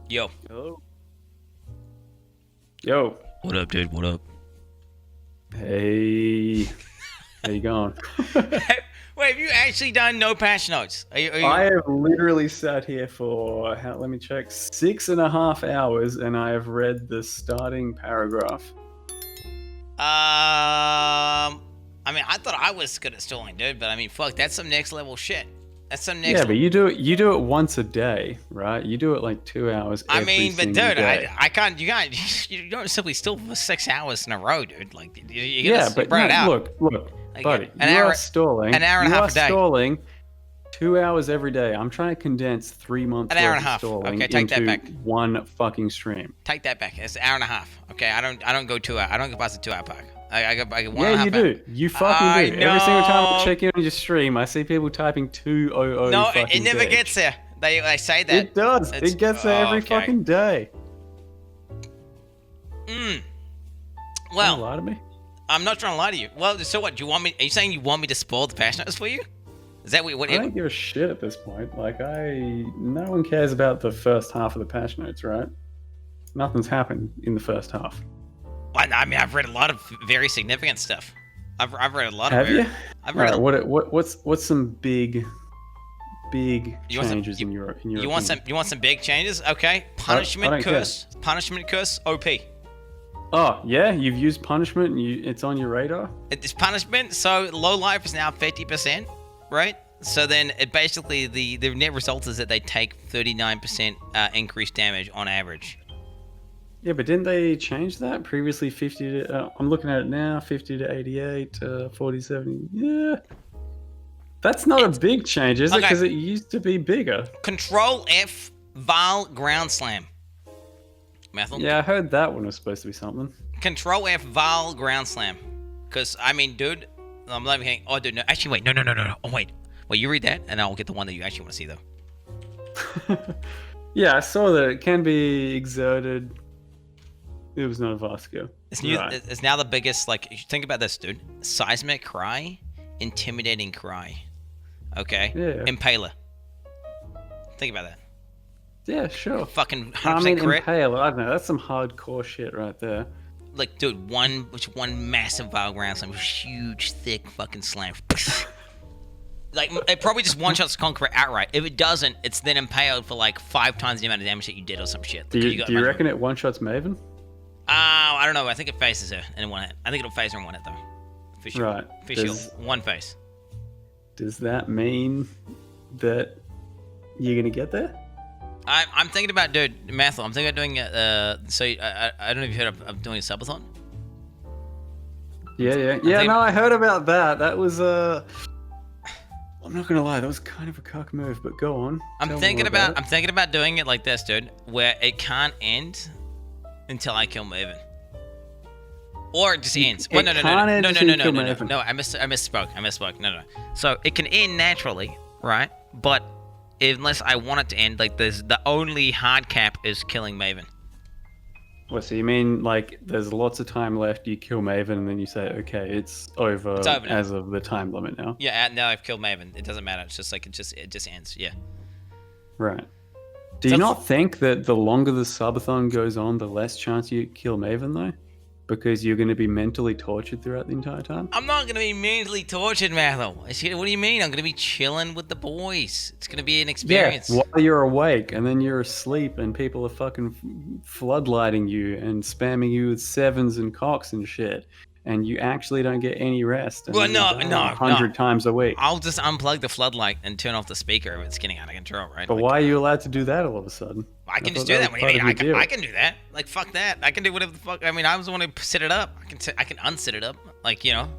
Yo. Hello. Yo. What up, dude? What up? Hey. How you going? Wait, have you actually done no patch notes? Are you... I have literally sat here for, let me check, 6.5 hours, and I have read the starting paragraph. I mean, I thought I was good at stalling, dude, but I mean, fuck, that's some next level shit. That's some next. Yeah, but you do it once a day, right? You do it like 2 hours. I mean, but dude, day. I can't. You don't simply still for 6 hours in a row, dude. Like, you yeah, gotta but spread it out. look, Like, buddy, an you hour, are stalling. an hour and a half a day. Stalling 2 hours every day. I'm trying to condense 3 months an hour and worth a of half. stalling Okay, take that into back. one fucking stream. Take that back. It's an hour and a half. Okay, I don't go 2 hours. I don't go past the 2 hour park. I go 1.5 Yeah, you do. You fucking do. know. Every single time I check in on your stream, I see people typing 200. No, fucking it never bitch. gets there. They say that. It does. It gets there every fucking day. Well, don't lie to me. I'm not trying to lie to you. Well, so what? Do you want me? Are you saying you want me to spoil the patch notes for you? Is that what? I don't give a shit at this point. Like, no one cares about the first half of the patch notes, right? Nothing's happened in the first half. Well, I mean, I've read a lot of very significant stuff. I've read a lot Have of. you? I've read. What's some big changes in your You want some big changes? Okay. Punishment curse. Punishment curse. OP. Oh yeah, you've used punishment and it's on your radar. It's punishment. So low life is now 50%, right? So then it basically the net result is that they take 39% increased damage on average. Yeah, but didn't they change that? Previously 50 to... I'm looking at it now, 50 to 88, 40, 70... Yeah. That's not a big change, is it? Because it used to be bigger. Control F, Val Ground Slam. Mathil? Yeah, I heard that one was supposed to be something. Control F, Val Ground Slam. Because, I mean, dude... I'm not even... Oh, dude, no. Actually, wait. No. Oh, wait. Well, you read that, and I'll get the one that you actually want to see, though. Yeah, I saw that it can be exerted... It was not a Vasco. It's now the biggest, like, think about this, dude. Seismic Cry, Intimidating Cry. Okay? Yeah. Impaler. Think about that. Yeah, sure. Fucking 100% crit. Impaler, I don't know. That's some hardcore shit right there. Like, dude, one massive Vile Ground Slam, huge, thick fucking slam. Like, it probably just one-shots Conqueror outright. If it doesn't, it's then impaled for, like, 5 times the amount of damage that you did or some shit. Do you reckon it one-shots Maven? I don't know. I think it faces her in one hit. I think it'll phase her in one hit, though. For sure. Right. For sure. One face. Does that mean that you're going to get there? I'm thinking about, dude, Mathil, I'm thinking about doing, I don't know if you heard of doing a subathon? I heard about that. That was, I'm not going to lie, that was kind of a cuck move, but go on. I'm thinking about doing it like this, dude, where it can't end until I kill Maven. Or it just ends. Well, no. I misspoke. No. So it can end naturally, right? But unless I want it to end, like the only hard cap is killing Maven. Well, so you mean like there's lots of time left, you kill Maven, and then you say, okay, it's over as of the time limit now? Yeah, now I've killed Maven. It doesn't matter. It's just like it just ends. Yeah. Right. Do you not think that the longer the subathon goes on, the less chance you kill Maven, though? Because you're going to be mentally tortured throughout the entire time? I'm not going to be mentally tortured, Mathil. What do you mean? I'm going to be chilling with the boys. It's going to be an experience. Yeah, while you're awake, and then you're asleep, and people are fucking floodlighting you and spamming you with sevens and cocks and shit. And you actually don't get any rest. Well, no. 100 times a week. I'll just unplug the floodlight and turn off the speaker if it's getting out of control, right? But why are you allowed to do that all of a sudden? I can just do that. What do you mean? I can do that. Like, fuck that. I can do whatever the fuck. I mean, I was the one who set it up. I can unset it up. Like, you know.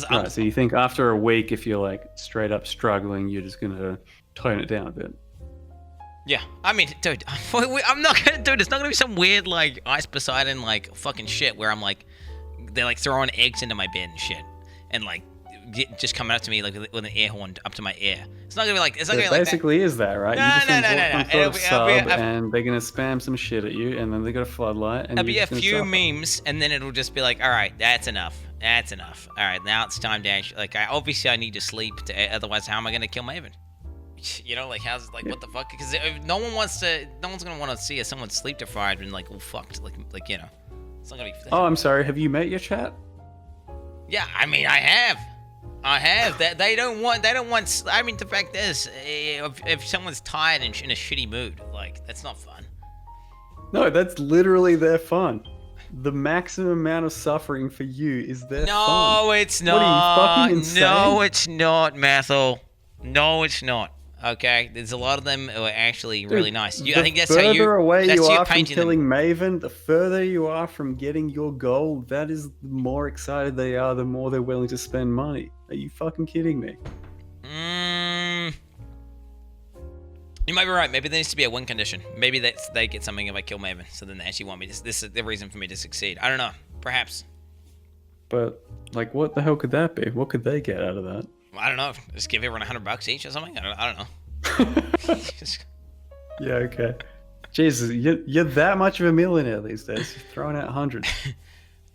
Right, so you think after a week, if you're like straight up struggling, you're just going to tone it down a bit? Yeah. I mean, dude, I'm not going to do it. It's not going to be some weird, like, Ice Poseidon, like, fucking shit where I'm like, they're like throwing eggs into my bed and shit, and like just coming up to me like with an air horn up to my ear. It's not gonna be like. It's not gonna be like basically is that right? No. Some sort of sub, and they're gonna spam some shit at you, and then they got a floodlight, and it'll be a few memes, and then it'll just be like, all right, that's enough. All right, now it's time to actually, like, obviously I need to sleep. Otherwise, how am I gonna kill Maven? You know, like how's like what the fuck? Because no one's gonna want to see someone sleep deprived and like, well, fucked. Like you know, it's not gonna be. Oh, I'm sorry. Have you met your chat? Yeah, I mean, I have. That they don't want. I mean, the fact is, if someone's tired and in a shitty mood, like that's not fun. No, that's literally their fun. The maximum amount of suffering for you is their fun. No, it's not. What are you, fucking insane? No, it's not, Mathil. No, it's not. Okay, there's a lot of them who are actually really nice. I think that's how you. The further away you are from killing them. Maven, the further you are from getting your goal. That is, the more excited they are, the more they're willing to spend money. Are you fucking kidding me? You might be right. Maybe there needs to be a win condition. Maybe they get something if I kill Maven, so then they actually want me to. This is the reason for me to succeed. I don't know. Perhaps. But like, what the hell could that be? What could they get out of that? I don't know. Just give everyone $100 each or something. I don't know. Yeah. Okay. Jesus, you're that much of a millionaire these days. You're throwing out hundreds.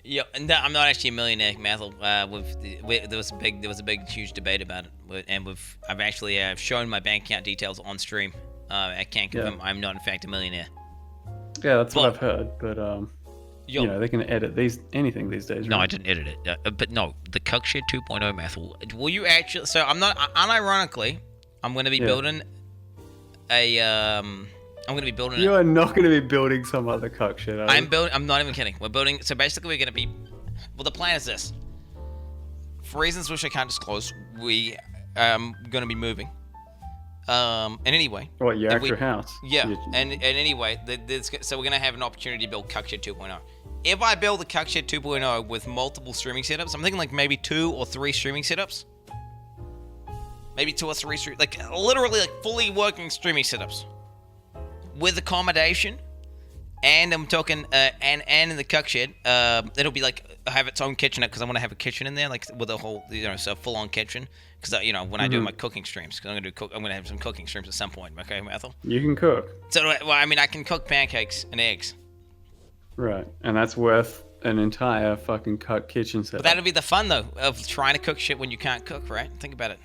Yeah, no, I'm not actually a millionaire, Mathil. There was a big, huge debate about it, and I've actually shown my bank account details on stream. I can't confirm I'm not in fact a millionaire. Yeah, that's what I've heard, but you know, they can edit anything these days. Right? No, I didn't edit it. But no, the Cuck Shit 2.0, Mathil. Will you actually? So I'm not. Unironically, I'm going to be building a. I'm going to be building. You are not going to be building some other Cuck shit. I'm not even kidding. We're building. So basically, we're going to be. Well, the plan is this. For reasons which I can't disclose, we going to be moving. And anyway. What, your actual house? Yeah. And anyway, so we're going to have an opportunity to build Cuck Shit 2.0. If I build the Cuck Shit 2.0 with multiple streaming setups, I'm thinking like maybe 2 or 3 streaming setups. Maybe 2 or 3 like literally like fully working streaming setups. With accommodation, and I'm talking, and in the Cuck Shed, it'll be like have its own kitchenette because I want to have a kitchen in there, like with a whole, so full-on kitchen. Because when I do my cooking streams, because I'm gonna have some cooking streams at some point. Okay, Mathil? You can cook. So, well, I mean, I can cook pancakes and eggs. Right, and that's worth an entire fucking Cuck kitchen set. But that'll be the fun though of trying to cook shit when you can't cook, right? Think about it.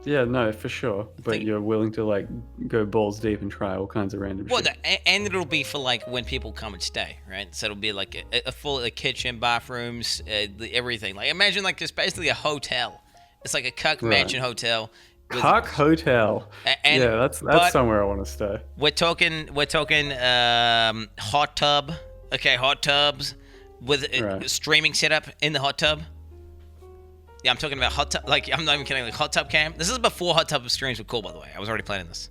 Yeah, no, for sure. But you're willing to like go balls deep and try all kinds of random shit. And it'll be for like when people come and stay, right? So it'll be like a full kitchen, bathrooms, everything. Like imagine like just basically a hotel. It's like a Cuck Mansion hotel. Cuck hotel. Yeah, that's somewhere I want to stay. We're talking hot tub. Okay, hot tubs with a streaming setup in the hot tub. Yeah, I'm talking about hot tub. Like, I'm not even kidding. Like, hot tub cam. This is before hot tub streams were cool, by the way. I was already planning this.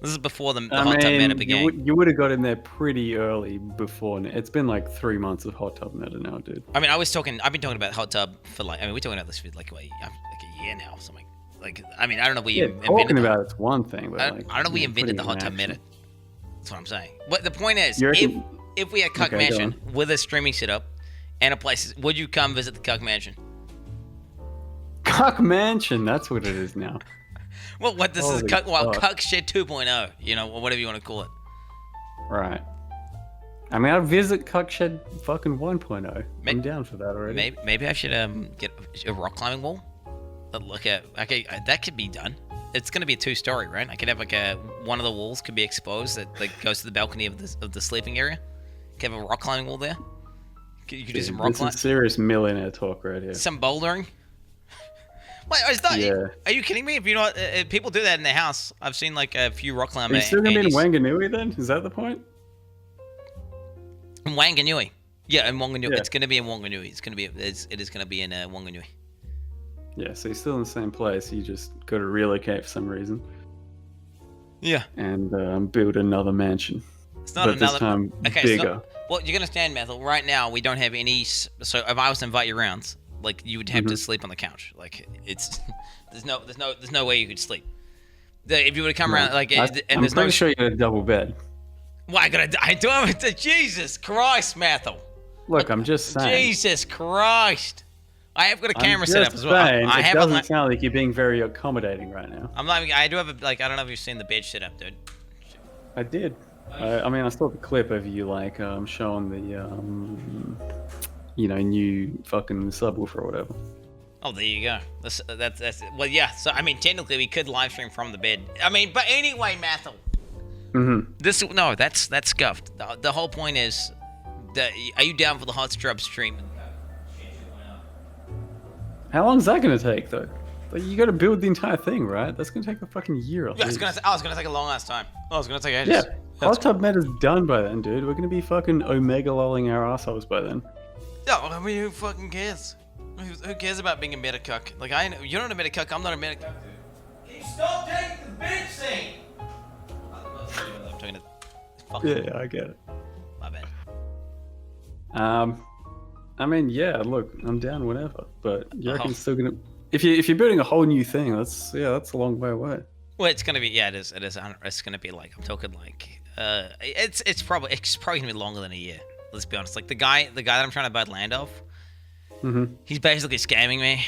This is before the hot tub meta began. You would have got in there pretty early before. It's been like 3 months of hot tub meta now, dude. I mean, I've been talking about hot tub for like. I mean, we're talking about this for like a year now, or something. Like, I mean, I don't know. Talking about it's one thing, but I don't know. We invented the hot tub meta. That's what I'm saying. But the point is, if we had Cuck Mansion with a streaming setup and a place, would you come visit the Cuck Mansion? Cuck Mansion, that's what it is now. Well, what this is Cuck Shit 2.0, or whatever you want to call it. Right. I mean, I'll visit Cuck Shed fucking 1.0. I'm down for that already. Maybe I should get a rock climbing wall. Look at that could be done. It's gonna be a 2-story, right? I could have like one of the walls could be exposed that like goes to the balcony of the sleeping area. Could have a rock climbing wall there. You could do some rock climbing. This is serious millionaire talk right here. Some bouldering. Wait, is that? Yeah. Are you kidding me? If people do that in their house, I've seen like a few rock climbers. Are you still gonna be in Wanganui then? Is that the point? In Wanganui. Yeah, in Wanganui. Yeah. It's gonna be in Wanganui. It is gonna be in Wanganui. Yeah, so you're still in the same place. You just got to relocate for some reason. Yeah. And build another mansion. It's not this time bigger. Well, you're gonna stand, Mathil. Right now, we don't have any. So if I was to invite you around, like you would have to sleep on the couch. Like it's there's no way you could sleep. If you would have come around, like I'm pretty sure you got a double bed. Well, I do have it. Jesus Christ, Mathil. Look, I'm just saying. Jesus Christ. I have got a camera set up as well. It doesn't sound like you're being very accommodating right now. I'm not. I do have I don't know if you've seen the bed set up, dude. I did. I mean, I saw the clip of you like showing the new fucking subwoofer or whatever. Oh, there you go. That's well, yeah. So I mean, technically, we could live stream from the bed. I mean, but anyway, Mathil. That's scuffed. The whole point is, are you down for the hot scrub stream? How long is that gonna take though? Like, you got to build the entire thing, right? That's gonna take a fucking year. Yeah, I was gonna take a long ass time. I was gonna take ages. Yeah, hot tub meta's done by then, dude. We're gonna be fucking omega lolling our assholes by then. No, I mean, who fucking cares? Who cares about being a meta cuck? Like, you're not a meta cuck, I'm not a meta cuck, dude. Can you stop taking the bitch thing? I'm talking to fucking... Yeah, I get it. My bad. I mean, yeah, look, I'm down whenever, but you reckon it's still gonna... If you're building a whole new thing, that's a long way away. Well, it's gonna be, yeah, it is. It's gonna be like, I'm talking like, it's probably gonna be longer than a year. Let's be honest. Like the guy that I'm trying to buy land off, he's basically scamming me.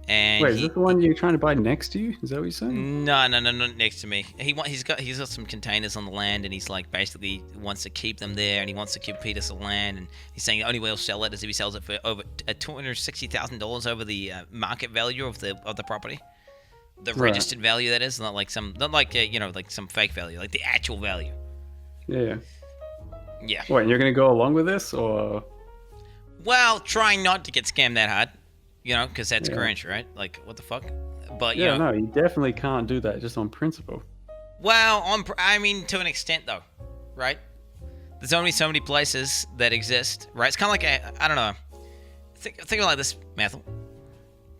And wait, is this the one you're trying to buy next to you? Is that what you're saying? No, not next to me. He's got some containers on the land, and he's like basically wants to keep them there, and he wants to compete us the land, and he's saying the only way he'll sell it is if he sells it for over $260,000 over the market value of the property, the registered value, that is, not like some fake value, like the actual value. Yeah. Yeah. What, and you're gonna go along with this, or? Well, trying not to get scammed that hard, because that's cringe, right? Like, what the fuck? But no, you definitely can't do that just on principle. Well, I mean, to an extent, though, right? There's only so many places that exist, right? It's kind of like I don't know. Think of it like this, Mathil.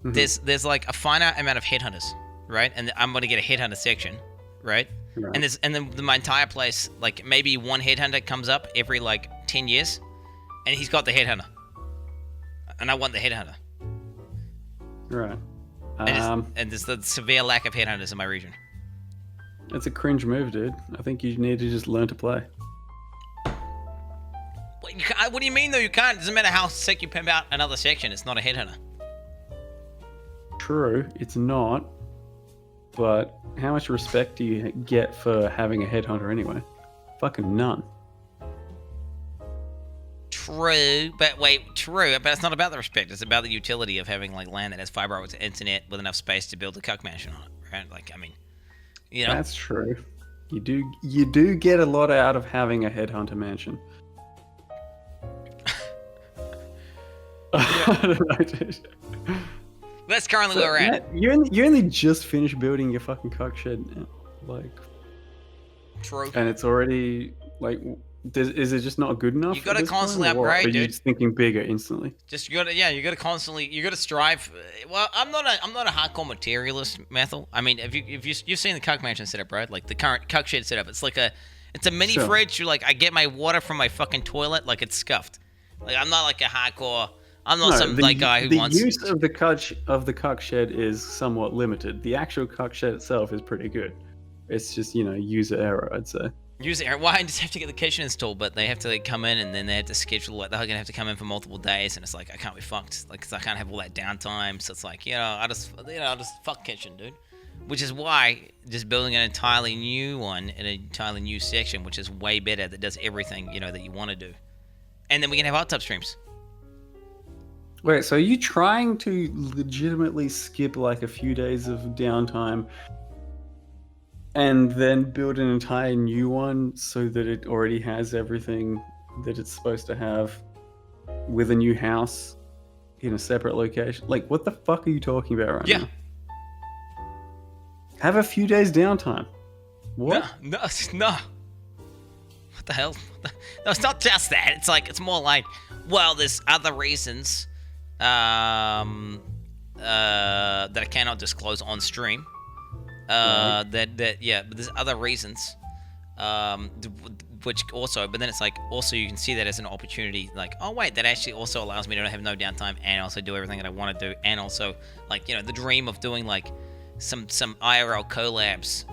There's like a finite amount of headhunters, right? And I'm gonna get a headhunter section, right? And then my entire place, like maybe one headhunter comes up every like 10 years, and he's got the headhunter, and I want the headhunter. Right. And there's the severe lack of headhunters in my region. That's a cringe move, dude. I think you need to just learn to play. What do you mean though? You can't. It doesn't matter how sick you pimp out another section. It's not a headhunter. True, it's not. But how much respect do you get for having a headhunter anyway? Fucking none. True, but it's not about the respect. It's about the utility of having like land that has fiber optic internet with enough space to build a Cuck Mansion on it, right? Like, I mean, That's true. You do get a lot out of having a headhunter mansion. I don't know, dude. That's currently where we're at. You only just finished building your fucking cuck shed now. Like, true. And it's already like, is it just not good enough? You gotta constantly upgrade, dude. Or are you just thinking bigger instantly? You gotta strive. Well, I'm not a hardcore materialist, Mathil. I mean, you've seen the Cuck Mansion setup, right? Like the current Cuck shed setup. It's like a mini fridge. Like I get my water from my fucking toilet. Like it's scuffed. Like I'm not like a hardcore. I'm not guy who wants... The use of the cuck shed is somewhat limited. The actual cuck shed itself is pretty good. It's just, user error, I'd say. User error? Well, I just have to get the kitchen installed, but they have to come in, and then they have to schedule it. They're going to have to come in for multiple days, and it's like, I can't be fucked. Like, 'cause I can't have all that downtime. So it's like, I'll just fuck kitchen, dude. Which is why just building an entirely new one in an entirely new section, which is way better, that does everything, that you want to do. And then we can have hot tub streams. Wait, so are you trying to legitimately skip like a few days of downtime and then build an entire new one so that it already has everything that it's supposed to have with a new house in a separate location? Like, what the fuck are you talking about right now? Have a few days downtime. What? No. What the hell? No, it's not just that. It's like, it's more like, well, there's other reasons that I cannot disclose on stream. But there's other reasons, which also, but then it's like, also you can see that as an opportunity, like, oh wait, that actually also allows me to have no downtime and also do everything that I want to do, and also, like, the dream of doing like some IRL collabs,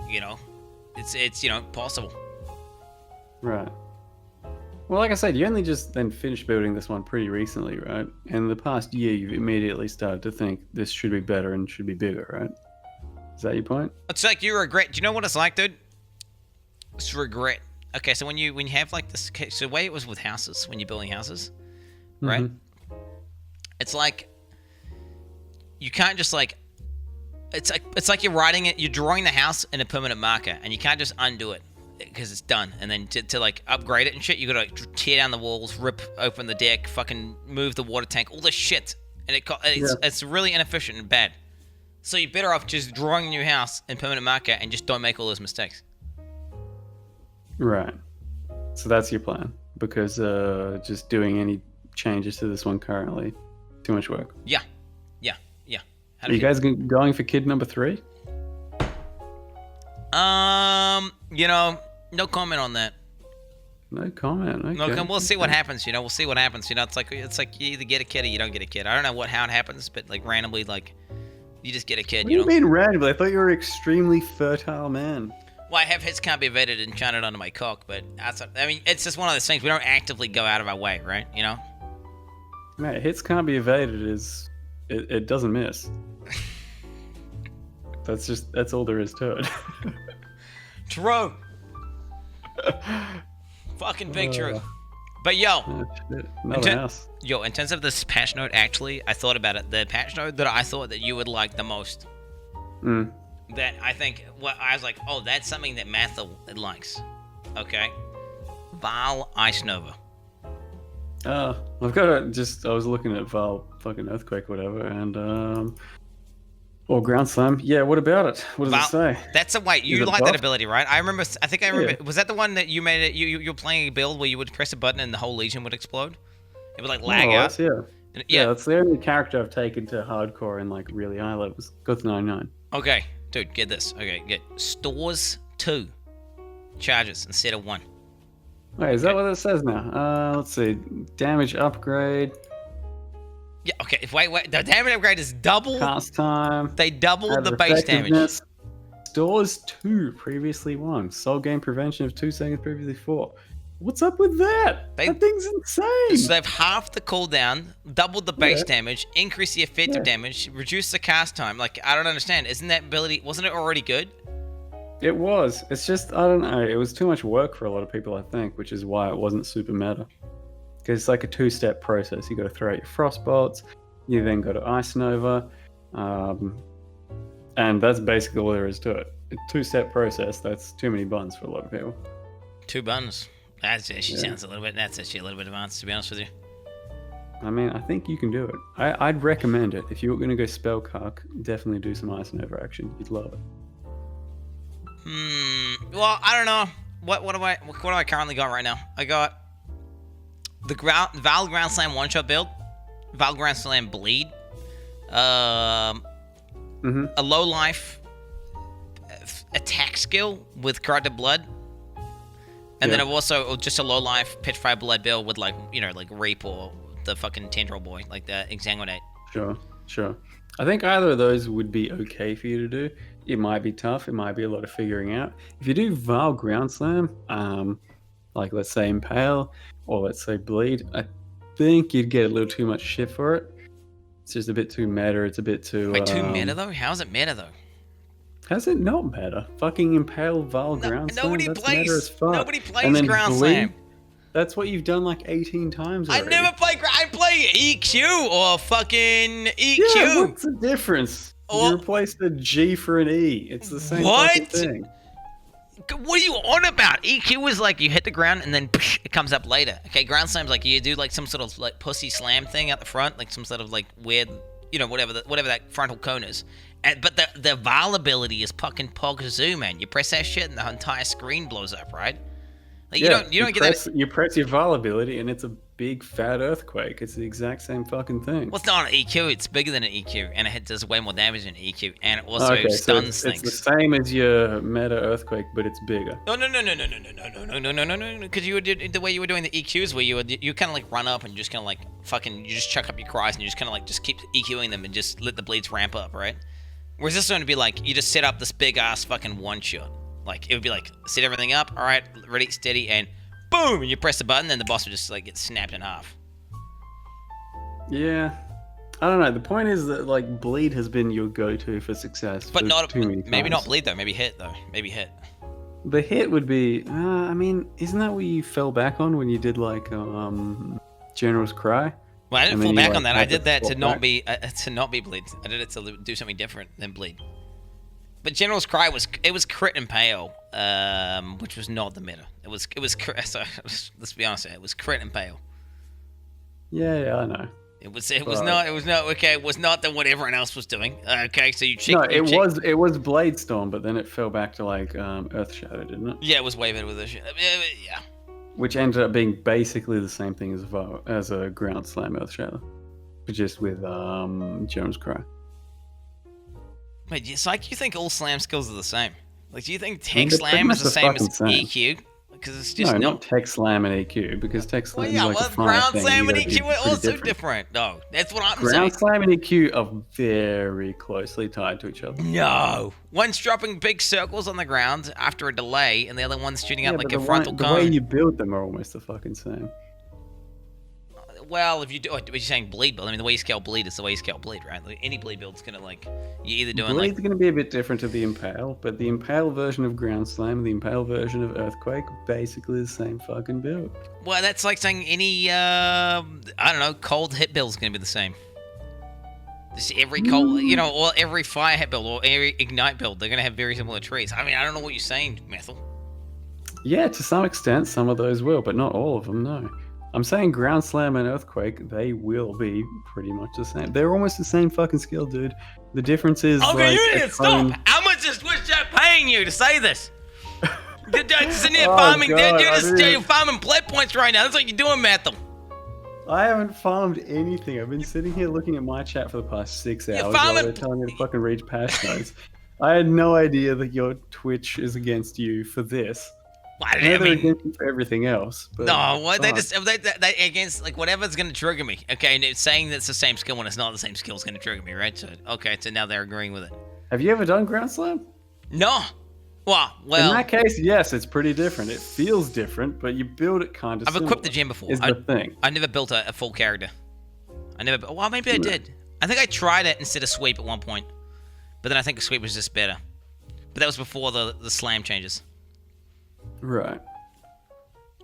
it's possible. Right. Well, like I said, you only just then finished building this one pretty recently, right? In the past year, you've immediately started to think this should be better and should be bigger, right? Is that your point? It's like you regret. Do you know what it's like, dude? It's regret. Okay, so when you have like this, so the way it was with houses, when you're building houses, right? It's like you can't just like. It's like you're writing it. You're drawing the house in a permanent marker, and you can't just undo it because it's done. And then to like upgrade it and shit, you gotta like tear down the walls, rip open the deck, fucking move the water tank, all this shit, and it's really inefficient and bad. So you're better off just drawing a new house in permanent marker and just don't make all those mistakes. Right. So that's your plan, because just doing any changes to this one currently, too much work. Yeah. Are you guys going for kid number 3? No comment on that. No comment. Okay. No, we'll see what happens. We'll see what happens. It's like you either get a kid or you don't get a kid. I don't know how it happens, but like randomly, like you just get a kid. What do you mean randomly? I thought you were an extremely fertile man. Well, I have hits can't be evaded and enchanted onto my cock, but it's just one of those things. We don't actively go out of our way, right? Mate, hits can't be evaded is it doesn't miss. That's all there is to it. True. Fucking big true. But in terms of this patch note, actually, I thought about it. The patch note that I thought that you would like the most. That I think, I was like, oh, that's something that Mathil likes. Okay. Val Ice Nova. I've got I was looking at Val fucking Earthquake, whatever, and or Ground Slam. Yeah, what about it? What does it say? That's you like that ability, right? I remember. Was that the one that you made it? You're playing a build where you would press a button and the whole Legion would explode. It would like lag out. Yeah, that's the only character I've taken to hardcore and like really high levels. Got to 99. Okay, dude, get this. Okay, get stores 2 charges instead of 1. Wait, is that what it says now? Let's see. Damage upgrade. Yeah, okay. Wait. The damage upgrade is double. Cast time. They doubled the base damage. Stores 2, previously 1. Soul gain prevention of 2 seconds, previously 4. What's up with that? That thing's insane. So they've halved the cooldown, doubled the base damage, increased the effective damage, reduced the cast time. Like, I don't understand. Isn't that ability, wasn't it already good? It was. It's just, I don't know. It was too much work for a lot of people, I think, which is why it wasn't super meta. Because it's like a 2-step process. You got to throw out your frost bolts. You then go to Ice Nova. And that's basically all there is to it. A 2-step process. That's too many buns for a lot of people. 2 buns. That's actually a little bit advanced, to be honest with you. I mean, I think you can do it. I'd recommend it. If you were going to go spell cuck, definitely do some Ice Nova action. You'd love it. Well, I don't know. What do I currently got right now? I got the Val Ground Slam one-shot build, Val Ground Slam bleed, a low life attack skill with corrupted blood, and then I've also just a low life petrified blood build with like Reap or the fucking Tendril boy, like the Exsanguinate. Sure. I think either of those would be okay for you to do. It might be tough. It might be a lot of figuring out. If you do Val Ground Slam, like let's say Impale or let's say Bleed, I think you'd get a little too much shit for it. It's just a bit too meta. It's a bit too... Wait, too meta though? How is it meta though? How's it not meta? Fucking Impale Val Ground Slam? Nobody plays and Ground Bleed, Slam. That's what you've done like 18 times already. I play EQ or fucking EQ. Yeah, what's the difference? You replaced a G for an E. It's the same fucking thing. What are you on about? EQ is like you hit the ground and then it comes up later. Okay, Ground Slam's like you do like some sort of like pussy slam thing at the front, like some sort of like weird, whatever that frontal cone is. But the Val ability is fucking Pogazoo, man. You press that shit and the entire screen blows up, right? Like, you don't get that. You press your Val ability and it's a big fat earthquake. It's the exact same fucking thing. Well, it's not an EQ. It's bigger than an EQ, and it does way more damage than an EQ, and it also stuns things. It's the same as your meta earthquake, but it's bigger. No. Because the way you were doing the EQs, where you kind of like run up and just kind of like fucking you just chuck up your cries and you just kind of like just keep EQing them and just let the bleeds ramp up, right? Whereas this one would be like you just set up this big ass fucking one shot. Like it would be like set everything up, all right, ready, steady, and boom, and you press the button, and the boss would just like get snapped in half. Yeah, I don't know. The point is that like bleed has been your go-to for success. But not too many times. Maybe not bleed though. Maybe hit though. Maybe hit. The hit would be. I mean, isn't that what you fell back on when you did like General's Cry? Well, I didn't fall back on that. I did that to not be bleed. I did it to do something different than bleed. But General's Cry was crit and pale, which was not the meta. It was so, let's be honest, it was crit and pale. Yeah, I know. It was not the what everyone else was doing. Okay, so you checked. No, it was Blade Storm, but then it fell back to like Earth Shadow, didn't it? Yeah, it was way better with Earth Shadow. Yeah. Which ended up being basically the same thing as a Ground Slam Earth Shadow, but just with General's Cry. Wait, it's like you think all slam skills are the same? Like, do you think Tech Slam is the same as EQ? Because it's just not Tech Slam and EQ, because Tech Slam is like a Ground Slam and EQ are also different. No, that's what I'm saying. Ground Slam and EQ are very closely tied to each other. No. One's dropping big circles on the ground after a delay, and the other one's shooting out like a frontal cone. The way you build them are almost the fucking same. Well, if you do, you're saying bleed build. I mean, the way you scale bleed is the way you scale bleed, right? Like, any bleed build's gonna you're either doing Bleed's gonna be a bit different to the Impale, but the Impale version of Ground Slam and the Impale version of Earthquake are basically the same fucking build. Well, that's like saying any, I don't know, cold hit build's gonna be the same. Just every cold, or every fire hit build or every ignite build, they're gonna have very similar trees. I mean, I don't know what you're saying, Mathil. Yeah, to some extent, some of those will, but not all of them, no. I'm saying Ground Slam and Earthquake, they will be pretty much the same. They're almost the same fucking skill, dude. The difference is okay, you need to stop. How much is Twitch chat paying you to say this? You're just sitting here farming. You're farming play points right now. That's what you're doing, Mathil. I haven't farmed anything. I've been sitting here looking at my chat for the past 6 hours while they're telling me to fucking read patch notes. I had no idea that your Twitch is against you for this. I mean, against you for everything else. But, no, they against like whatever's gonna trigger me. Okay, and it's saying that's the same skill when it's not the same skill is gonna trigger me, right? So so now they're agreeing with it. Have you ever done Ground Slam? No. Well. In that case, yes, it's pretty different. It feels different, but you build it kind of. I've equipped the gem before. Is the thing. I never built a full character. Well, maybe I did. I think I tried it instead of sweep at one point, but then I think sweep was just better. But that was before the slam changes. Right.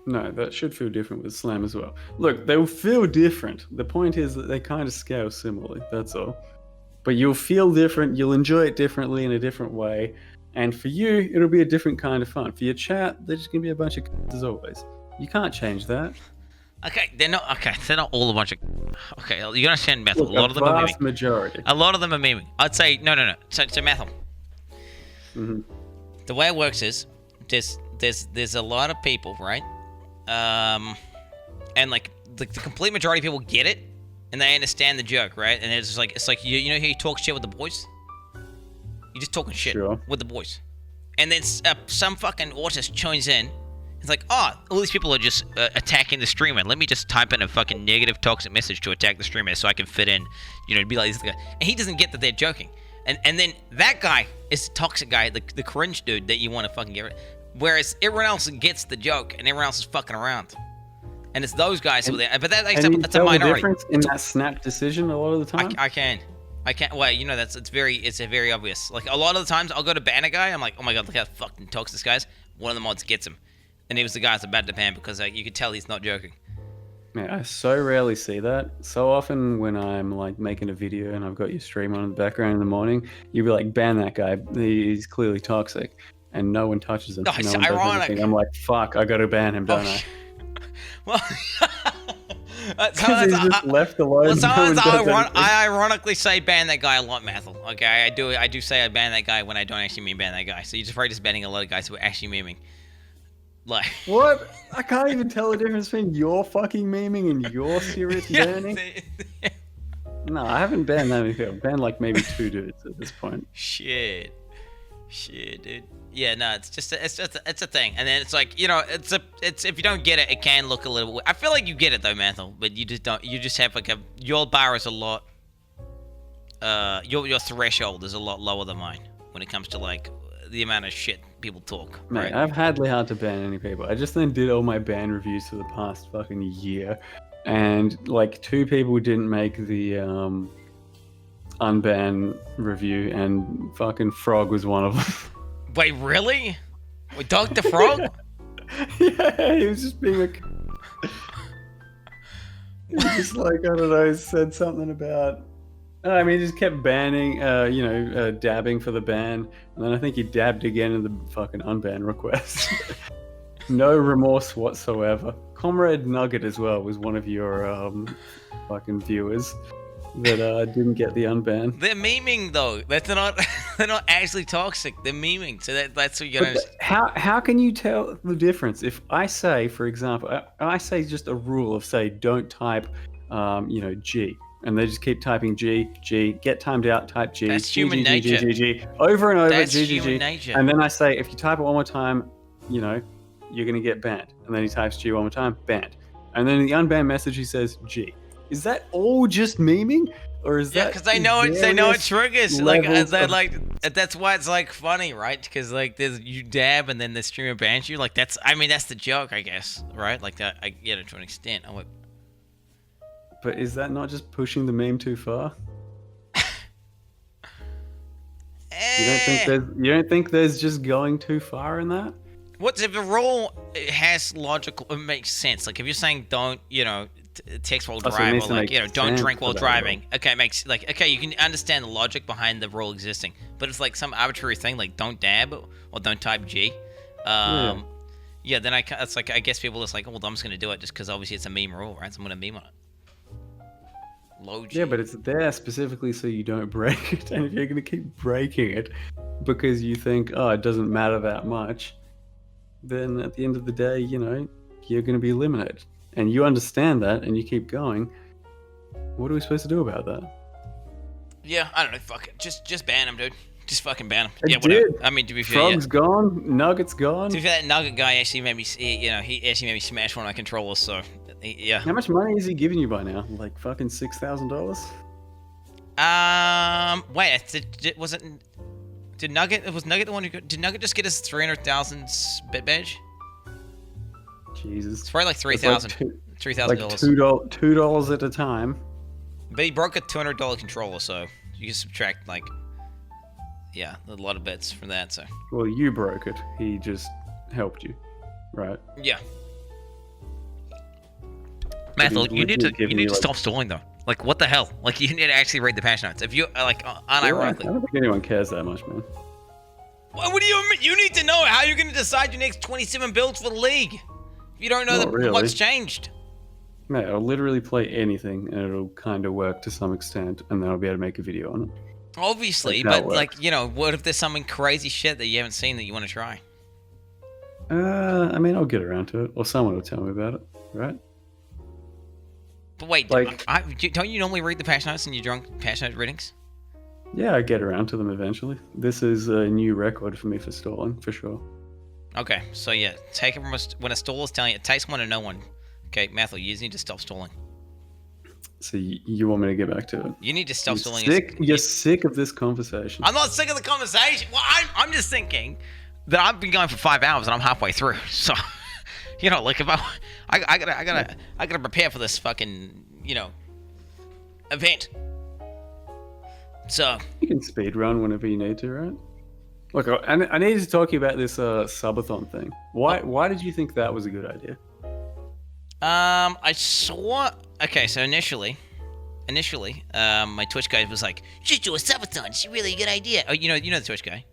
No, that should feel different with Slam as well. Look, they'll feel different. The point is that they kind of scale similarly, that's all. But you'll feel different, you'll enjoy it differently in a different way, and for you, it'll be a different kind of fun. For your chat, they're just going to be a bunch of as always. You can't change that. Okay, they're not all a bunch of... Okay, you understand, Mathil. A lot of them are memeing. Majority. A lot of them are memeing. I'd say, no. So Mathil. Mm-hmm. The way it works is, there's a lot of people, right? And like the complete majority of people get it, and they understand the joke, right? And it's like you know how you talk shit with the boys? You're just talking shit with the boys, and then some fucking autist joins in. It's like, oh, all these people are just attacking the streamer. Let me just type in a fucking negative, toxic message to attack the streamer so I can fit in, to be like this guy. And he doesn't get that they're joking. And then that guy is the toxic guy, the cringe dude that you want to fucking get rid of. Whereas everyone else gets the joke and everyone else is fucking around. And it's those guys who are there. But that's a minority. The difference in that snap decision a lot of the time? I can't. Well, it's very obvious. Like a lot of the times I'll go to ban a guy. I'm like, oh my god, look how fucking toxic this guy is. One of the mods gets him. And he was the guy that's about to ban because you could tell he's not joking. Yeah, I so rarely see that. So often when I'm like making a video and I've got your stream on in the background in the morning, you'll be like, ban that guy. He's clearly toxic. And no one touches him. No, it's ironic. I'm like, fuck, I gotta ban him, don't I? Well, because he's just left alone. Well, I ironically say ban that guy a lot, Mathil. Okay, I do say I ban that guy when I don't actually mean ban that guy. So you're just probably just banning a lot of guys who are actually memeing. Like what? I can't even tell the difference between your fucking memeing and your serious banning. No, I haven't banned that many people. I've banned like maybe 2 dudes at this point. Shit, dude. Yeah, no, it's a thing, and then it's like it's if you don't get it, it can look a little. I feel like you get it though, Mathil, but you just don't. You just have like your bar is a lot. Your threshold is a lot lower than mine when it comes to like the amount of shit people talk. Mate, right? I've hardly had to ban any people. I just then did all my ban reviews for the past fucking year, and like 2 people didn't make the unban review, and fucking Frog was one of them. Wait, really? With Dr. Frog? Yeah, he was just being like... He just like, I don't know, said something about. I mean, he just kept banning, dabbing for the ban, and then I think he dabbed again in the fucking unban request. No remorse whatsoever. Comrade Nugget as well was one of your fucking viewers that didn't get the unban. They're memeing though. They're not actually toxic. They're memeing. So that's what you gotta. How can you tell the difference? If I say, for example, I say just a rule of say don't type, G. And they just keep typing G, get timed out, type G. That's G, human nature. G, over and over, That's G, human nature. And then I say, if you type it one more time, you're going to get banned. And then he types G one more time, banned. And then in the unbanned message, he says G. Is that all just memeing? Or is that... because they know it triggers. That's why it's, like, funny, right? Because, like, you dab and then the streamer bans you. Like, that's the joke, I guess, right? Like, that, I get it to an extent. But is that not just pushing the meme too far? You don't think there's just going too far in that? What's if the rule has logical? It makes sense. Like if you're saying don't, text while driving, or like don't drink while driving. Okay, it makes you can understand the logic behind the rule existing. But it's like some arbitrary thing like don't dab or don't type G. Then it's like I guess people are just like, oh, well, I'm just gonna do it just because obviously it's a meme rule, right? So I'm gonna meme on it. Low G. Yeah, but it's there specifically so you don't break it. And if you're going to keep breaking it because you think, oh, it doesn't matter that much, then at the end of the day, you're going to be eliminated. And you understand that and you keep going. What are we supposed to do about that? Yeah, I don't know. Fuck it. Just ban him, dude. Just fucking ban him. Yeah, whatever. I mean, to be fair, Frog's gone. Nugget's gone. To be fair, that Nugget guy actually made me, he actually made me smash one of my controllers. So, yeah. How much money is he giving you by now? Like fucking $6,000? Wait, was it? Did Nugget? Was Nugget the one who? Did Nugget just get us 300,000 bit badge? Jesus. It's probably like $3,000. $3,000. Like $2 at a time. But he broke a $200 controller, so you can subtract like. Yeah, a lot of bits from that. So. Well, you broke it. He just helped you, right? Yeah. Mathil, you need to stop stalling though. Like, what the hell? Like, you need to actually read the patch notes. If you like, unironically. I don't think anyone cares that much, man. What do you mean? You need to know how you're going to decide your next 27 builds for the league. If you don't know what's changed. Mate, I'll literally play anything, and it'll kind of work to some extent, and then I'll be able to make a video on it. Obviously, but like, what if there's something crazy shit that you haven't seen that you want to try? I mean, I'll get around to it, or someone will tell me about it, right? But wait, don't you normally read the patch notes in your drunk patch note readings? Yeah, I get around to them eventually. This is a new record for me for stalling, for sure. Okay, so yeah, take it from when a staller's telling you, it takes one to know one. Okay, Mathil, you just need to stop stalling. So you want me to get back to it? You need to stop stalling. You're sick of this conversation. I'm not sick of the conversation. Well, I'm just thinking that I've been going for 5 hours and I'm halfway through. So, like if I gotta prepare for this fucking, event. So you can speed run whenever you need to, right? Look, I need to talk to you about this subathon thing. Why did you think that was a good idea? I saw. Okay, so initially, my Twitch guy was like, "You should do a subathon. It's a really good idea." Oh, you know the Twitch guy.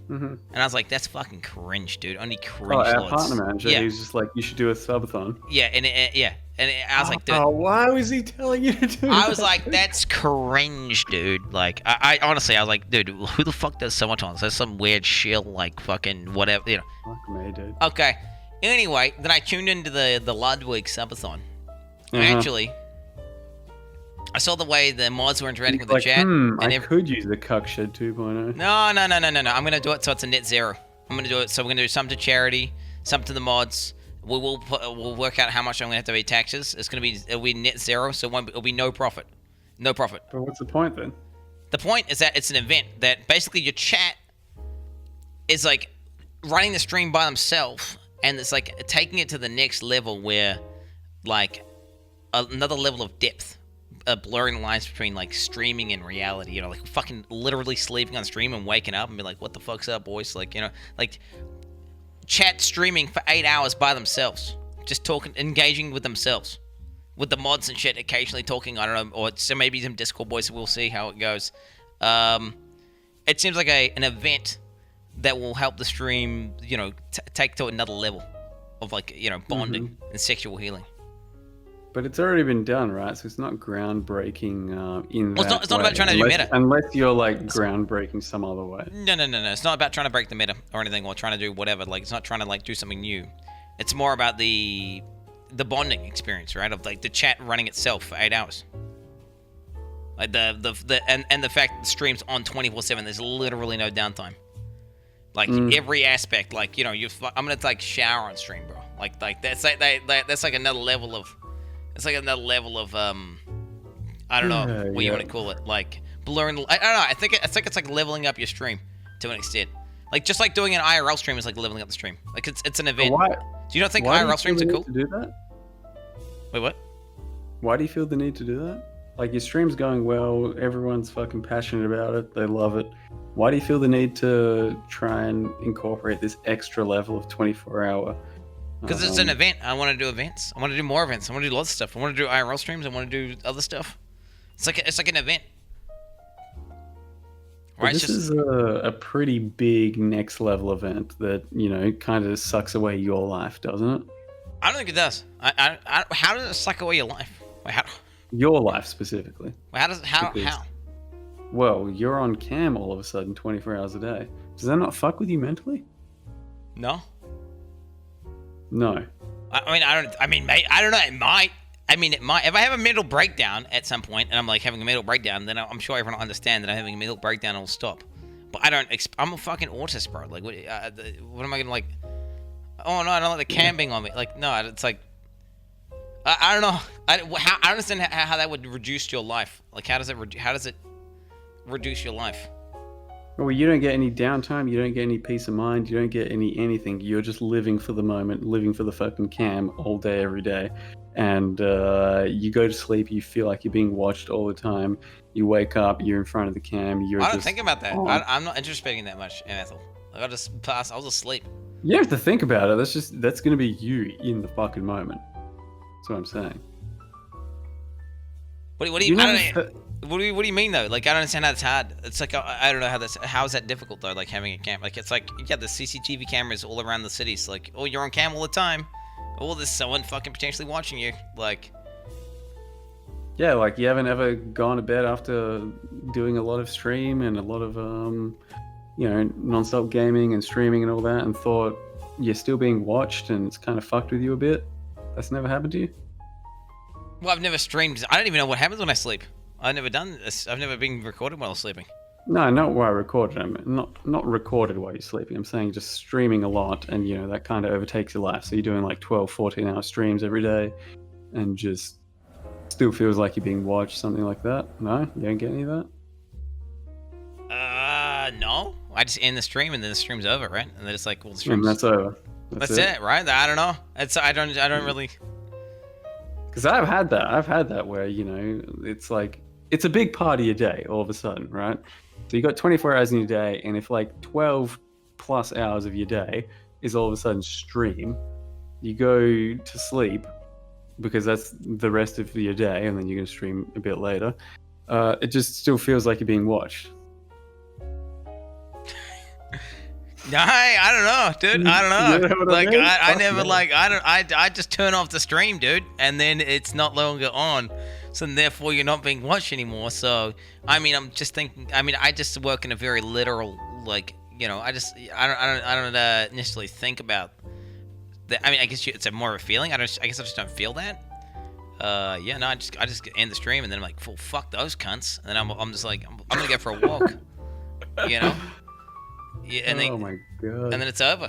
Mm-hmm. And I was like, "That's fucking cringe, dude. Only cringe." Our partner manager. Yeah. He was just like, "You should do a subathon." Yeah, and I was like, "Dude, why was he telling you to do?" I was like, "That's cringe, dude." Like, I honestly, I was like, "Dude, who the fuck does subathons? There's some weird shill, like fucking whatever, Fuck me, dude. Okay. Anyway, then I tuned into the Ludwig subathon. Actually, I saw the way the mods were interacting with the chat. I could use the Cuck Shed 2.0. No. I'm going to do it so it's a net zero. I'm going to do it so we're going to do some to charity, some to the mods. We'll work out how much I'm going to have to pay taxes. It'll be net zero, so it'll be no profit. No profit. But what's the point then? The point is that it's an event that basically your chat is like running the stream by themselves, and it's like taking it to the next level where like another level of depth, blurring the lines between like streaming and reality, like fucking literally sleeping on stream and waking up and be like, what the fuck's up, boys? Like, like chat streaming for 8 hours by themselves, just talking, engaging with themselves. with the mods and shit occasionally talking, I don't know, or so maybe some Discord boys, we'll see how it goes. It seems like an event that will help the stream, you know, take to another level of, like, you know, bonding and sexual healing. But it's already been done, right? So it's not groundbreaking in that it's not about trying to do meta. Unless you're, like, groundbreaking some other way. No. It's not about trying to break the meta or anything, or trying to do whatever. Like, it's not trying to, like, do something new. It's more about the bonding experience, right? Of, like, the chat running itself for 8 hours. Like, the fact that the stream's on 24/7, there's literally no downtime. Like, every aspect, like, you know, I'm gonna, like, shower on stream, bro. Like that's like another level of... It's like another level of, I don't know what you want to call it. Like, blurring... I don't know. I think it's like leveling up your stream to an extent. Like, just like doing an IRL stream is like leveling up the stream. Like, it's an event. Why, do you not think IRL streams are cool? To do that? Wait, what? Why do you feel the need to do that? Like, your stream's going well. Everyone's fucking passionate about it. They love it. Why do you feel the need to try and incorporate this extra level of 24-hour... Because it's an event. I want to do events. I want to do more events. I want to do lots of stuff. I want to do IRL streams. I want to do other stuff. It's like an event. Right? This is a pretty big next level event that, you know, kind of sucks away your life, doesn't it? I don't think it does. How does it suck away your life? Wait, how? Your life specifically. Wait, how? Well, you're on cam all of a sudden 24 hours a day. Does that not fuck with you mentally? No. No. I mean, mate, I don't know. It might. It might. If I have a mental breakdown at some point, and I'm like having a mental breakdown, then I'm sure everyone will understand that I'm having a mental breakdown and will stop. But I don't. I'm a fucking autist, bro. Like, what am I gonna, like? Oh no, I don't like the cam being on me. Like, no, it's like, I don't know. I don't understand how that would reduce your life. Like, how does it reduce your life? Well, you don't get any downtime, you don't get any peace of mind, you don't get anything. You're just living for the moment, living for the fucking cam all day, every day. And you go to sleep, you feel like you're being watched all the time. You wake up, you're in front of the cam, I don't think about that. I'm not introspecting that much, Mathil. Like, I was asleep. You don't have to think about it. That's going to be you in the fucking moment. That's what I'm saying. What do you mean though? Like, I don't understand how it's hard. It's like, I don't know how is that difficult though? Like, having a cam, like, it's like, you got the CCTV cameras all around the city. So, like, oh, you're on cam all the time. Oh, there's someone fucking potentially watching you. Like, yeah, like, you haven't ever gone to bed after doing a lot of stream and a lot of you know, non-stop gaming and streaming and all that, and thought you're still being watched and it's kind of fucked with you a bit. That's never happened to you? Well, I've never streamed. I don't even know what happens when I sleep. I've never done this. I've never been recorded while sleeping. No, not while I recorded. Not recorded while you're sleeping. I'm saying just streaming a lot, and, you know, that kind of overtakes your life. So you're doing like 12, 14-hour streams every day, and just still feels like you're being watched, something like that. No, you don't get any of that. No. I just end the stream, and then the stream's over, right? And then it's like, well, the stream's... And that's over. That's it, right? I don't know. I don't really... Because I've had that where, you know, it's like, it's a big part of your day all of a sudden, right? So you got 24 hours in your day, and if like 12 plus hours of your day is all of a sudden stream, you go to sleep because that's the rest of your day, and then you're going to stream a bit later. It just still feels like you're being watched. I don't know, dude. I don't know. Like, I never, like, I just turn off the stream, dude, and then it's not longer on. So therefore you're not being watched anymore. So, I mean, I'm just thinking, I just work in a very literal, like, you know, I don't necessarily think about that. I mean, I guess it's more of a feeling. I guess I just don't feel that. Yeah, no, I just end the stream, and then I'm like, well, fuck those cunts. And then I'm just like, I'm gonna go for a walk, you know? Yeah, and then, oh my god! And then it's over.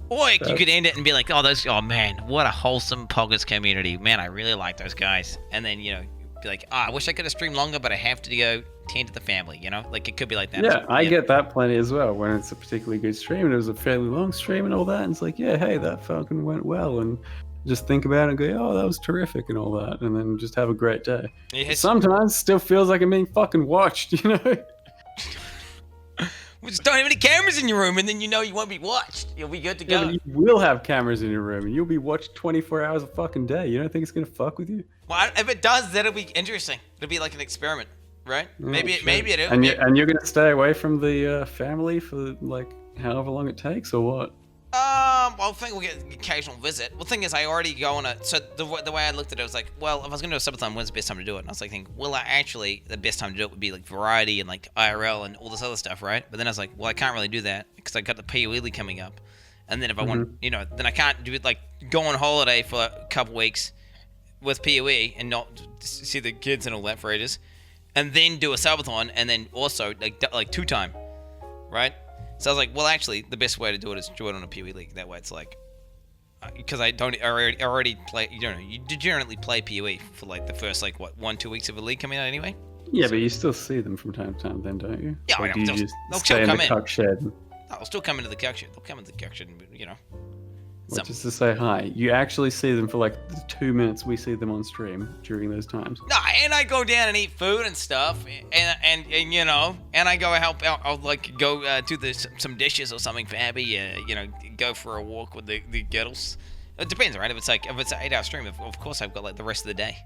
Or you could end it and be like, oh man, what a wholesome Poggers community, man, I really like those guys. And then, you know, be like, I wish I could have streamed longer, but I have to go tend to the family, you know, like, it could be like that. Yeah, I get that plenty as well when it's a particularly good stream and it was a fairly long stream and all that, and it's like, yeah, hey, that fucking went well, and just think about it and go, oh, that was terrific and all that, and then just have a great day. Sometimes it still feels like I'm being fucking watched, you know. We just don't have any cameras in your room, and then you know you won't be watched. You'll be good to go. Yeah, but you will have cameras in your room, and you'll be watched 24 hours a fucking day. You don't think it's gonna fuck with you? Well, if it does, that'll be interesting. It'll be like an experiment, right? Maybe it is. And you're gonna stay away from the family for like however long it takes, or what? Well, I think we'll get an occasional visit. Well, the thing is, I already go on so the way I looked at it was like, well, if I was gonna do a subathon, when's the best time to do it? And I was like thinking, well, the best time to do it would be like variety and like IRL and all this other stuff, right? But then I was like, well, I can't really do that because I got the POE coming up, and then if I want, then I can't do it like go on holiday for a couple weeks with POE and not see the kids and all that for ages, and then do a subathon and then also like 2-time, right? So I was like, well, actually, the best way to do it is do it on a PoE league. That way, it's like, because I already play. You generally play PoE for like the first 1-2 weeks of a league coming out anyway. Yeah, but you still see them from time to time, then, don't you? Yeah, or I do you know. just They'll stay still in the Cuck shed? They'll still come into the Cuck shed. They'll come into the Cuck shed, Just to say hi. You actually see them for like the 2 minutes we see them on stream during those times. No, and I go down and eat food and stuff, and I go help out. I'll like go do some dishes or something for Abby. Go for a walk with the girls. It depends, right? If it's an 8-hour stream, of course I've got like the rest of the day.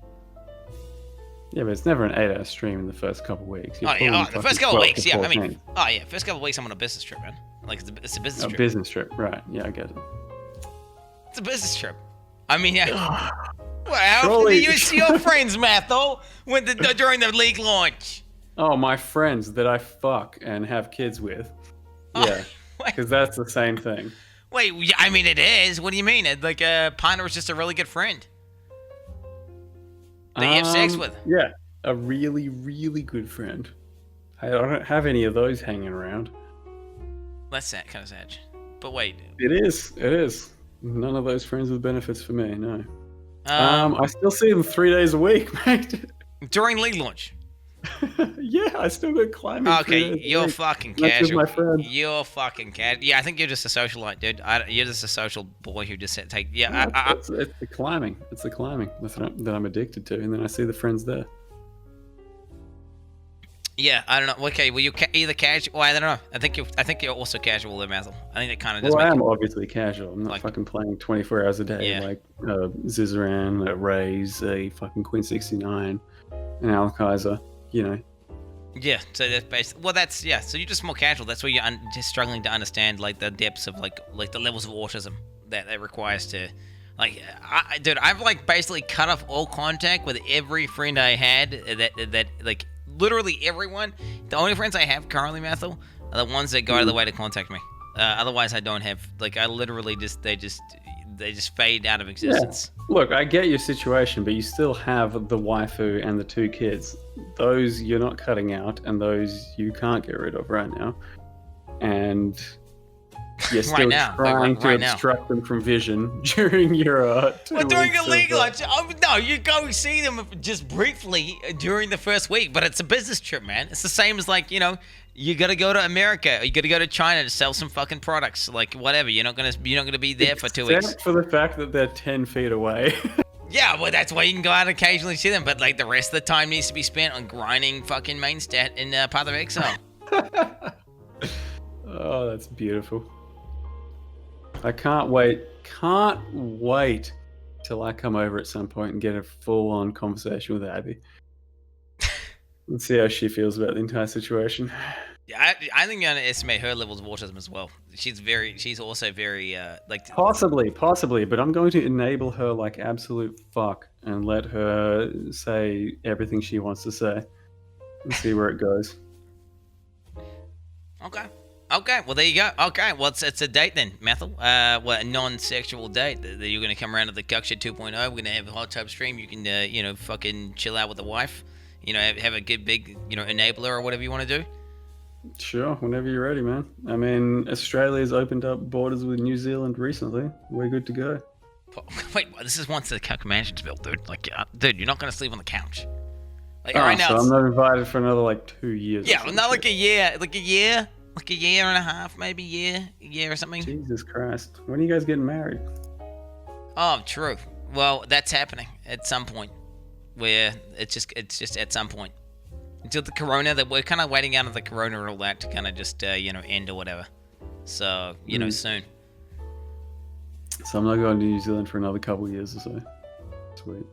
Yeah, but it's never an 8-hour stream in the first couple of weeks. The first couple of weeks, yeah. I mean, first couple of weeks I'm on a business trip, man. Like it's a business trip. A business trip, right? Yeah, I get it. It's a business trip. I mean, yeah. Well, how often do you see your friends, Mathil, during the league launch? Oh, my friends that I fuck and have kids with. Yeah, because that's the same thing. Wait, I mean, it is. What do you mean? Like, a partner is just a really good friend that you have sex with. Yeah, a really, really good friend. I don't have any of those hanging around. That's kind of sad. But wait. It is. None of those friends with benefits for me, no. I still see them 3 days a week, mate. During league launch? Yeah, I still go climbing. Okay, you're fucking casual. You're fucking casual. Yeah, I think you're just a socialite, dude. You're just a social boy who just take. Yeah, it's the climbing. It's the climbing that I'm addicted to, and then I see the friends there. Yeah, I don't know. Okay, well, you either casual. Well, I don't know. I think you're also casual, there, Mathil. I think it kind of does. Well, I am obviously casual. I'm not fucking playing 24 hours a day like Zizaran, Rays, a fucking Quin 69, an Alkaiser. Yeah, so that's basically. Well, that's So you're just more casual. That's where you're just struggling to understand like the depths of like the levels of autism that it requires to. Like, dude, I've like basically cut off all contact with every friend I had that like. Literally everyone. The only friends I have currently, Mathil, are the ones that go out of the way to contact me. Otherwise, I don't have. Like, I literally they just fade out of existence. Yeah. Look, I get your situation, but you still have the waifu and the 2 kids. Those you're not cutting out, and those you can't get rid of right now. And you're still trying to obstruct them from vision during your during a league launch. No, you go see them just briefly during the first week, but it's a business trip, man. It's the same as like, you gotta go to America, or you gotta go to China to sell some fucking products, like whatever. You're not gonna be there for 2 weeks. Except for the fact that they're 10 feet away. Yeah, well, that's why you can go out and occasionally see them, but like the rest of the time needs to be spent on grinding fucking main stat in Path of Exile. Oh, that's beautiful. I can't wait till I come over at some point and get a full-on conversation with Abby. Let's see how she feels about the entire situation. Yeah, I think you underestimate her levels of autism as well. She's also very like. Possibly, but I'm going to enable her like absolute fuck and let her say everything she wants to say and see where it goes. Okay, well, there you go. Okay, well, it's a date then, Mathil. A non-sexual date. That you're going to come around to the Cuck Shed 2.0. We're going to have a hot tub stream. You can, fucking chill out with the wife. Have a good big, enabler or whatever you want to do. Sure, whenever you're ready, man. I mean, Australia's opened up borders with New Zealand recently. We're good to go. Wait, this is once the Cuck Mansion's built, dude. Like, dude, you're not going to sleep on the couch. Like, right now, so I'm not invited for another, 2 years. Yeah, well, not like a year. Like a year and a half, maybe a year or something. Jesus Christ. When are you guys getting married? Oh, true. Well, that's happening at some point. Where it's just at some point. until the corona. That we're kind of waiting out of the corona and all that to kind of just end or whatever. So soon. So I'm not going to New Zealand for another couple of years or so. Sweet.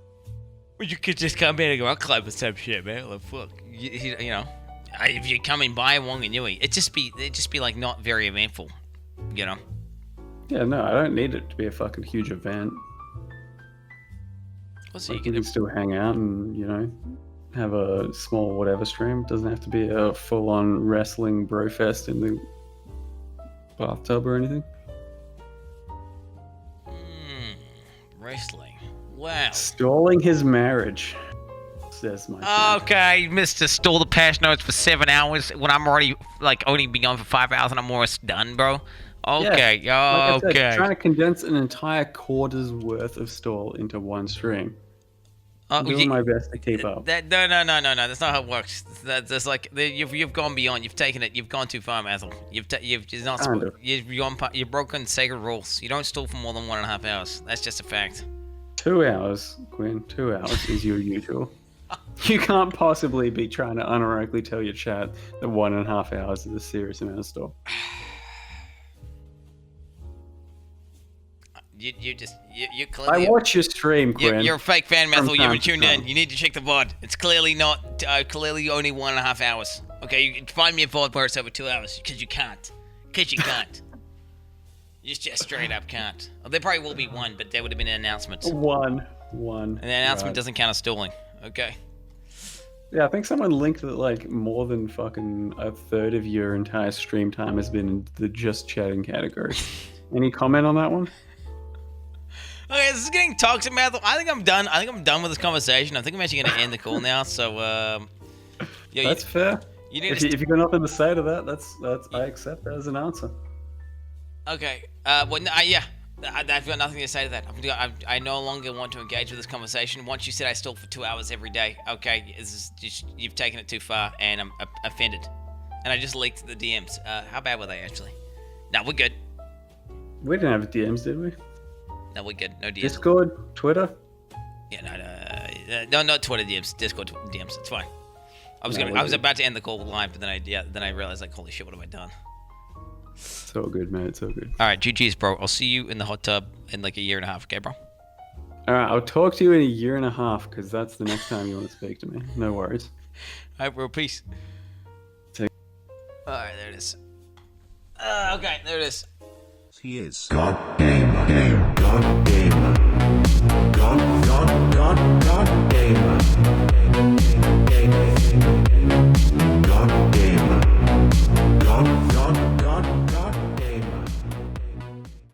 Well, you could just come in and go, I'll club with some shit, man. Like, fuck. If you're coming by Wanganui, it'd just be like not very eventful, Yeah, no, I don't need it to be a fucking huge event. So you can still hang out and, have a small whatever stream. It doesn't have to be a full-on wrestling bro fest in the bathtub or anything. Wrestling. Wow. Stalling his marriage, says my friend. Okay, Mr. Stall the patch notes for 7 hours when I'm already, only been on for 5 hours and I'm almost done, bro. Okay, yeah, like I said, trying to condense an entire quarter's worth of stall into one stream. I'm doing my best to keep up. No. That's not how it works. That's like you've gone beyond. You've taken it. You've gone too far, Mathil. You've broken sacred rules. You don't stall for more than 1.5 hours. That's just a fact. 2 hours, Quinn. 2 hours is your usual. You can't possibly be trying to unironically tell your chat that 1.5 hours is a serious amount of stall. You clearly. I watch your stream, Quinn. You're a fake fan, Mathil. You haven't tuned in. You need to check the VOD. It's clearly not. Clearly only 1.5 hours. Okay, you can find me a VOD where it's over 2 hours because you can't. You just straight up can't. Well, there probably will be one, but there would have been an announcement. One. And the announcement doesn't count as stalling. Okay. Yeah, I think someone linked that more than fucking a third of your entire stream time has been in the just chatting category. Any comment on that one? Okay, this is getting toxic, Mathil. I think I'm done with this conversation. I think I'm actually going to end the call now. So, that's fair. If you got nothing to say to that, that's I accept that as an answer. Okay. I've got nothing to say to that. I no longer want to engage with this conversation. Once you said I stall for 2 hours every day, okay, you've taken it too far, and I'm offended. And I just leaked the DMs. How bad were they, actually? No, we're good. We didn't have DMs, did we? No, we're good. No DMs. Discord? Twitter? Yeah, no, not Twitter DMs. Discord DMs. It's fine. I was about to end the call live, but then I realized, holy shit, what have I done? It's all good, man. It's all good. All right, GG's, bro. I'll see you in the hot tub in a year and a half, okay, bro? All right, I'll talk to you in a year and a half because that's the next time you want to speak to me. No worries. All right, bro. Peace. All right, there it is. Okay, there it is. He is God Gamer.